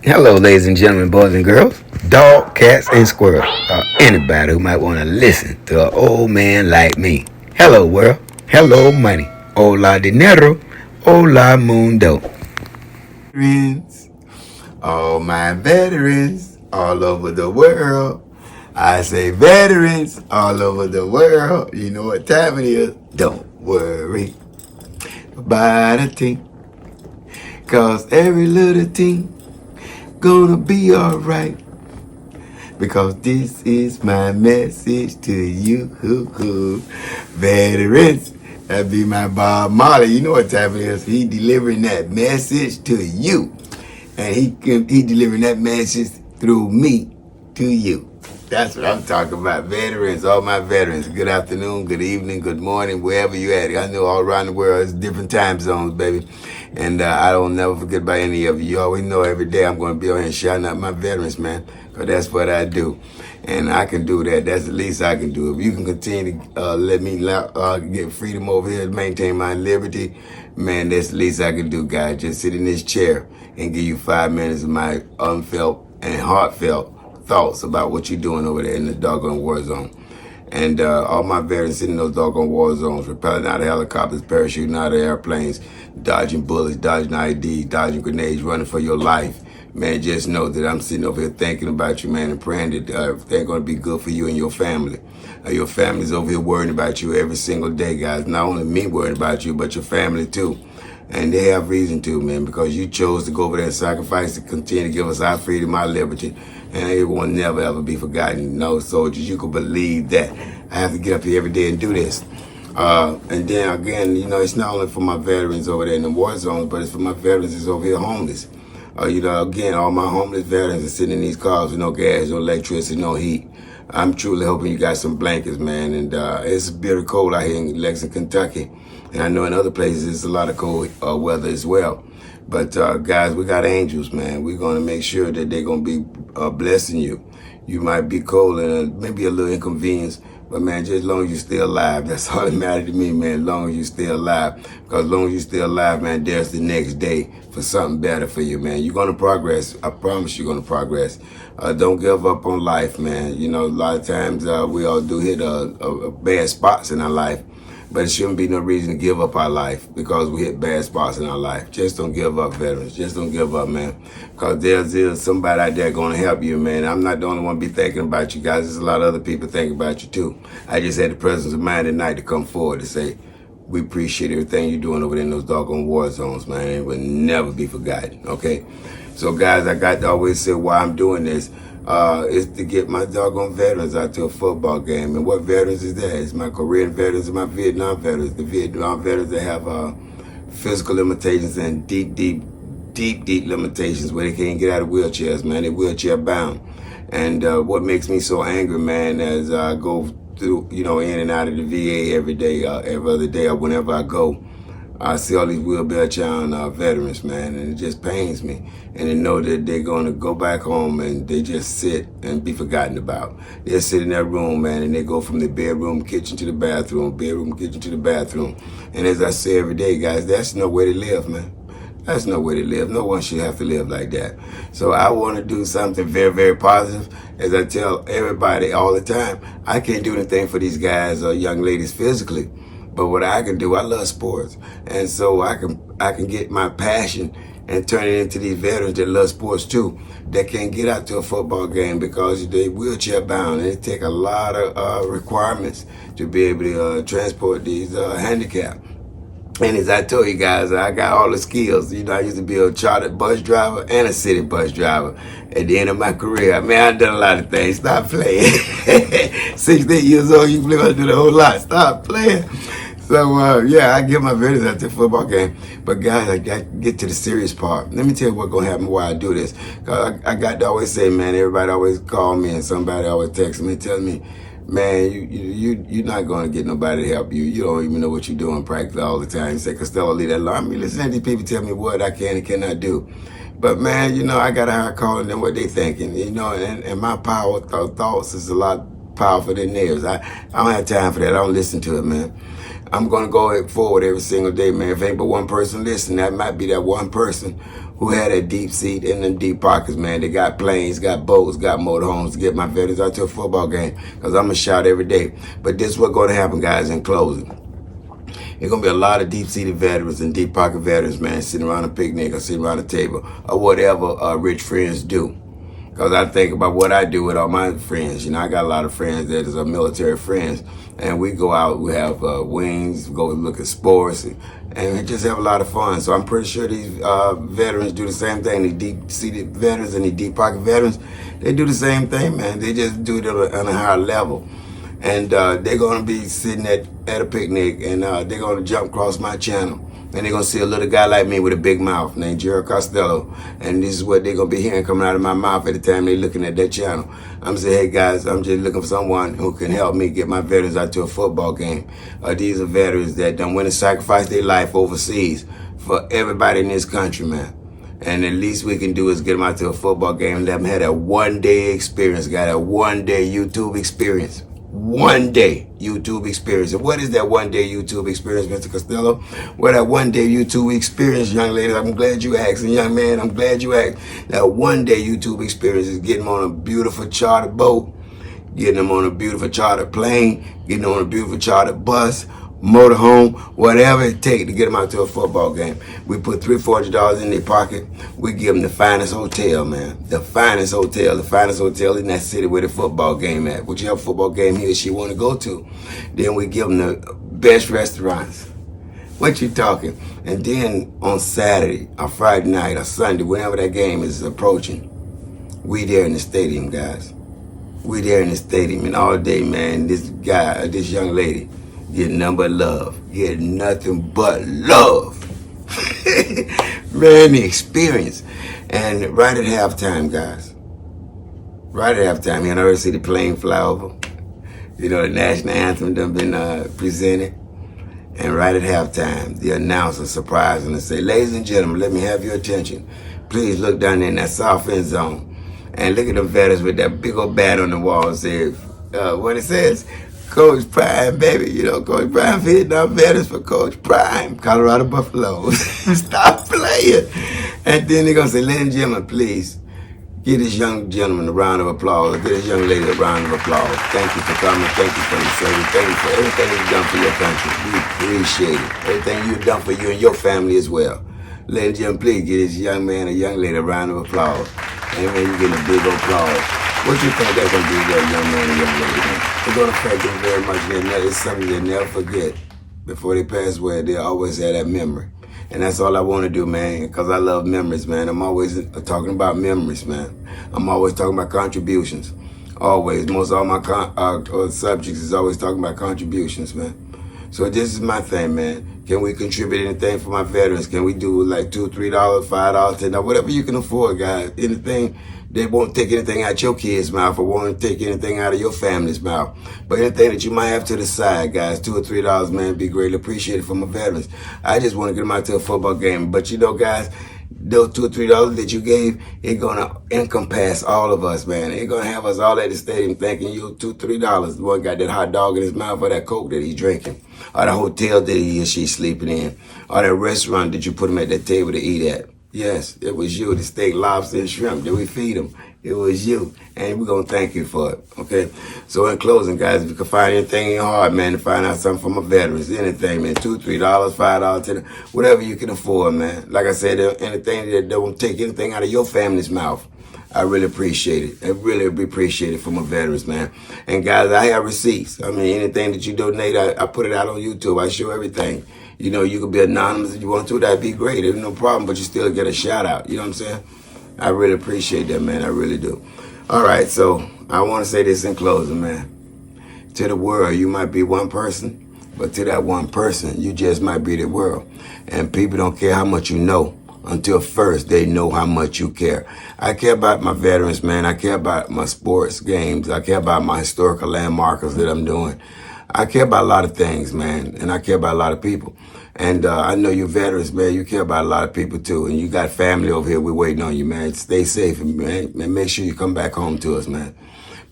Hello, ladies and gentlemen, boys and girls, dog, cats, and squirrels, or anybody who might want to listen to an old man like me. Hello, world. Hello, money. Hola, dinero. Hola, mundo. Veterans, all my veterans all over the world. I say veterans all over the world. You know what time it is. Don't worry about a thing, cause every little thing gonna be alright, because this is my message to you, veterans. That be my Bob Marley. You know what time it is. He delivering that message to you, and he delivering that message through me to you. That's what I'm talking about. Veterans, all my veterans. Good afternoon, good evening, good morning, wherever you at. I know all around the world it's different time zones, baby. And I don't never forget about any of you. You always know every day I'm going to be on here shouting out my veterans, man. Because that's what I do. And I can do that. That's the least I can do. If you can continue to let me get freedom over here, maintain my liberty, man, that's the least I can do, guys. Just sit in this chair and give you 5 minutes of my unfelt and heartfelt thoughts about what you're doing over there in the doggone war zone. And all my veterans sitting in those doggone war zones, rappelling out of helicopters, parachuting out of airplanes, dodging bullets, dodging ID, dodging grenades, running for your life. Man, just know that I'm sitting over here thinking about you, man, and praying that everything's going to be good for you and your family. Your family's over here worrying about you every single day, guys. Not only me worrying about you, but your family, too. And they have reason to, man, because you chose to go over there and sacrifice to continue to give us our freedom, our liberty. And it will never, ever be forgotten. No, soldiers, you can believe that. I have to get up here every day and do this. And then, again, you know, it's not only for my veterans over there in the war zones, but it's for my veterans that's over here homeless. You know, again, all my homeless veterans are sitting in these cars with no gas, no electricity, no heat. I'm truly hoping you got some blankets, man. And it's bitter cold out here in Lexington, Kentucky. And I know in other places it's a lot of cold weather as well. But guys, we got angels, man. We're going to make sure that they're going to be blessing you. You might be cold and maybe a little inconvenience, but man, just as long as you're still alive, that's all that matters to me, man. As long as you're still alive. Because as long as you're still alive, man, there's the next day for something better for you, man. You're going to progress. I promise you're going to progress. Don't give up on life, man. You know, a lot of times we all do hit bad spots in our life. But it shouldn't be no reason to give up our life because we hit bad spots in our life. Just don't give up, veterans. Just don't give up, man. Because there's somebody out there going to help you, man. I'm not the only one to be thinking about you guys. There's a lot of other people thinking about you, too. I just had the presence of mind tonight to come forward to say, we appreciate everything you're doing over there in those doggone war zones, man. It will never be forgotten, okay? So, guys, I got to always say why I'm doing this. Is to get my doggone veterans out to a football game. And what veterans is that? It's my Korean veterans and my Vietnam veterans. The Vietnam veterans that have physical limitations and deep limitations where they can't get out of wheelchairs, man. They're wheelchair bound. And what makes me so angry, man, as I go through, you know, in and out of the VA every day, every other day, or whenever I go, I see all these wheelchair-bound veterans, man, and it just pains me. And to know that they're going to go back home and they just sit and be forgotten about. They sit in their room, man, and they go from the bedroom, kitchen to the bathroom, bedroom, kitchen to the bathroom. And as I say every day, guys, that's no way to live, man. That's no way to live. No one should have to live like that. So I want to do something very, very positive. As I tell everybody all the time, I can't do anything for these guys or young ladies physically. But what I can do, I love sports. And so I can get my passion and turn it into these veterans that love sports too, that can't get out to a football game because they're wheelchair bound. And it take a lot of requirements to be able to transport these handicapped. And as I told you guys, I got all the skills. You know, I used to be a chartered bus driver and a city bus driver at the end of my career. Man, I've done a lot of things. Stop playing. 16 years old, you believe I do the whole lot. Stop playing. So, yeah, I get my veterans out to the football game. But, guys, I got to get to the serious part. Let me tell you what's going to happen while I do this. Cause I got to always say, man, everybody always call me and somebody always text me telling me, man, you're not going to get nobody to help you. You don't even know what you're doing practically all the time. You say, Costello, leave that alone. I mean, listen to these people tell me what I can and cannot do. But, man, you know, I got a higher calling than what they thinking, you know, and my power thoughts is a lot powerful than theirs. I don't have time for that. I don't listen to it, man. I'm going to go forward every single day, man. If ain't but one person listening, that might be that one person who had a deep seat in them deep pockets, man. They got planes, got boats, got motorhomes to get my veterans out to a football game, because I'm going to shout every day. But this is what's going to happen, guys, in closing. There's going to be a lot of deep-seated veterans and deep-pocket veterans, man, sitting around a picnic or sitting around a table or whatever rich friends do. Because I think about what I do with all my friends. You know, I got a lot of friends that is military friends. And we go out, we have wings, go look at sports, and we just have a lot of fun. So I'm pretty sure these veterans do the same thing. These deep-seated veterans and these deep-pocket veterans, they do the same thing, man. They just do it on a higher level. And they're going to be sitting at a picnic, and they're going to jump across my channel. And they're going to see a little guy like me with a big mouth named Gerald Costello. And this is what they're going to be hearing coming out of my mouth at the time they're looking at that channel. I'm saying, hey, guys, I'm just looking for someone who can help me get my veterans out to a football game. These are veterans that done went and sacrificed their life overseas for everybody in this country, man. And the least we can do is get them out to a football game and let them have that one-day experience, got a one-day YouTube experience. One-day YouTube experience. And what is that one-day YouTube experience, Mr. Costello? Well, that one-day YouTube experience, young lady, I'm glad you asked, and young man, I'm glad you asked. That one-day YouTube experience is getting them on a beautiful chartered boat, getting them on a beautiful chartered plane, getting them on a beautiful chartered bus, motorhome, whatever it takes to get them out to a football game. We put $300-$400 in their pocket. We give them the finest hotel, man. The finest hotel in that city where the football game at. Whichever football game he or she want to go to. Then we give them the best restaurants. What you talking? And then on Saturday, or Friday night, or Sunday, whenever that game is approaching, we there in the stadium, guys. We there in the stadium, and all day, man, this guy, this young lady, get nothing but love. Get nothing but love. Man, the experience. And right at halftime, guys. Right at halftime, you know, see the plane fly over. You know, the national anthem done been presented. And right at halftime, the announcer surprised them and say, ladies and gentlemen, let me have your attention. Please look down there in that south end zone. And look at them veterans with that big old bat on the wall and say, what it says? Coach Prime, baby. You know, Coach Prime hitting our veterans for Coach Prime, Colorado Buffaloes. Stop playing. And then they're going to say, ladies and gentlemen, please give this young gentleman a round of applause. Give this young lady a round of applause. Thank you for coming. Thank you for the service. Thank you for everything you've done for your country. We appreciate it. Everything you've done for you and your family as well. Ladies and gentlemen, please give this young man and young lady a round of applause. And when you get a big applause, what you think that's going to do to that young man and young lady? It's going to affect them very much. It's something they never forget. Before they pass away, they always have that memory. And that's all I want to do, man, because I love memories, man. I'm always talking about memories, man. I'm always talking about contributions. Always. Most all my subjects is always talking about contributions, man. So this is my thing, man. Can we contribute anything for my veterans? Can we do like $2, $3, $5, $10, whatever you can afford, guys? Anything. They won't take anything out your kid's mouth or won't take anything out of your family's mouth. But anything that you might have to the side, guys, $2 or $3, man, be greatly appreciated for my veterans. I just want to get them out to a football game. But you know, guys, those $2 or $3 that you gave, it's going to encompass all of us, man. It's going to have us all at the stadium thanking you $2, $3. One got that hot dog in his mouth or that Coke that he's drinking. Or the hotel that he or she's sleeping in. Or that restaurant that you put him at that table to eat at. Yes, it was you, the steak, lobster, and shrimp that we feed them. It was you, and we're going to thank you for it, okay? So in closing, guys, if you can find anything in your heart, man, to find out something from my veterans, anything, man, $2, $3, $5, $10, whatever you can afford, man. Like I said, anything that don't take anything out of your family's mouth, I really appreciate it. I really appreciate it for my veterans, man. And guys, I have receipts. I mean, anything that you donate, I put it out on YouTube. I show everything. You know, you could be anonymous if you want to. That'd be great. There's no problem, but you still get a shout out. You know what I'm saying? I really appreciate that, man. I really do. All right, so I want to say this in closing, man. To the world, you might be one person, but to that one person, you just might be the world. And people don't care how much you know until first they know how much you care. I care about my veterans, man. I care about my sports games. I care about my historical landmarkers that I'm doing. I care about a lot of things, man, and I care about a lot of people. And I know you veterans, man, you care about a lot of people too. And you got family over here, we're waiting on you, man. Stay safe, man, and make sure you come back home to us, man.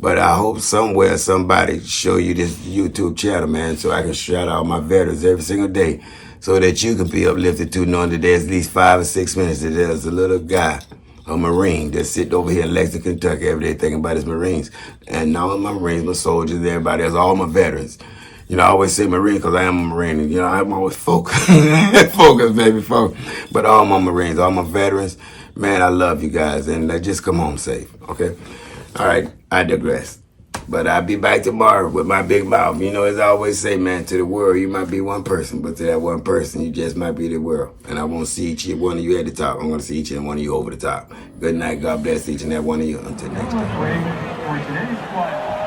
But I hope somewhere somebody show you this YouTube channel, man, so I can shout out my veterans every single day, so that you can be uplifted too, knowing that there's at least 5 or 6 minutes that there's a little guy, a Marine, that's sitting over here in Lexington, Kentucky every day thinking about his Marines. And all my Marines, my soldiers, everybody else, all my veterans. You know, I always say Marine because I am a Marine. And, you know, I'm always focused. Focus, baby, focus. But all my Marines, all my veterans, man, I love you guys. And just come home safe, okay? All right, I digress. But I'll be back tomorrow with my big mouth. You know, as I always say, man, to the world, you might be one person, but to that one person, you just might be the world. And I won't see each and one of you at the top. I'm going to see each and one of you over the top. Good night. God bless each and every one of you. Until next time.